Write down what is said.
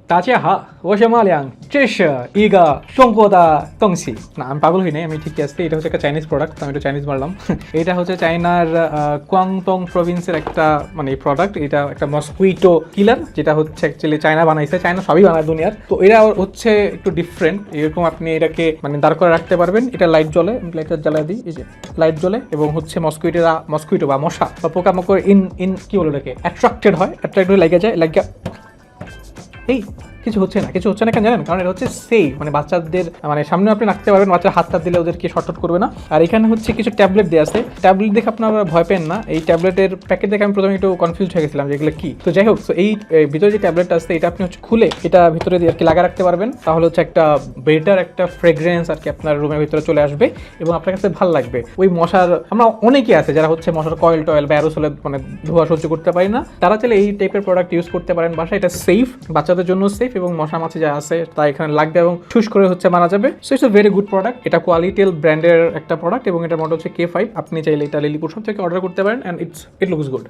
大家好，我是马良，这是一个中国的东西না আমি পাগল হই নাই আমি ঠিকই আছি এটা হচ্ছে একটা চাইনিজ প্রোডাক্ট আমি একটু চাইনিজ মারলাম এটা হচ্ছে চায়নার কোয়াংটং প্রভিন্সের একটা মানে প্রোডাক্ট এটা একটা মসকুইটো কিলার যেটা হচ্ছে অ্যাকচুয়ালি চায়না বানাইছে চায়না সবই বানায় দুনিয়ার তো এটা হচ্ছে একটু ডিফারেন্ট এরকম আপনি এটাকে মানে দাঁড় করে রাখতে পারবেন এটা লাইট জ্বলে লাইটটা জ্বালিয়ে দিই এই যে লাইট জ্বলে এবং হচ্ছে মসকুইটো বা মশা বা পোকামাকড় ইন কি বলে এটাকে অ্যাট্রাক্টেড হয়ে লেগে যায় লাগে এই কিছু হচ্ছে না কেন জানেন কারণ এটা হচ্ছে সেফ মানে বাচ্চাদের মানে সামনে আপনি রাখতে পারবেন বাচ্চা হাত দিলে ওদেরকে শর্ট করবে না আর এখানে হচ্ছে কিছু ট্যাবলেট দেওয়া আছে ট্যাবলেট দেখে আপনারা ভয় পেন না এই ট্যাবলেটের প্যাকেট দেখে আমি প্রথমে একটু কনফিউজ হয়ে গেছিলাম যে এগুলো কি তো যাই হোক তো এই ভিতরে যে ট্যাবলেটটা আছে এটা আপনি হচ্ছে খুলে এটা ভিতরে দিয়ে আর কি লাগা রাখতে পারবেন তাহলে হচ্ছে একটা বেটার একটা ফ্রেগ্রেন্স আর কি আপনার রুমের ভিতরে চলে আসবে এবং আপনার কাছে ভালো লাগবে ওই মশার আমরা অনেকেই আছে যারা হচ্ছে মশার কয়েল টয়েল বা অ্যারোসলে মানে ধোঁয়া সহ্য করতে পারি না তারা চাইলে এই টাইপের প্রোডাক্ট ইউজ করতে পারেন বাসায় এটা সেফ বাচ্চাদের জন্য সেফ এবং মশা মাছি যা আছে তা এখানে লাগবে এবং ঠুস করে হচ্ছে মারা যাবে so it's a very good product এটা কোয়ালিটেল ব্র্যান্ডের একটা প্রোডাক্ট এবং এটার মডেল হচ্ছে K5 আপনি চাইলে এটা লিলিপুর সব থেকে অর্ডার করতে পারেন এন্ড ইট লুকস গুড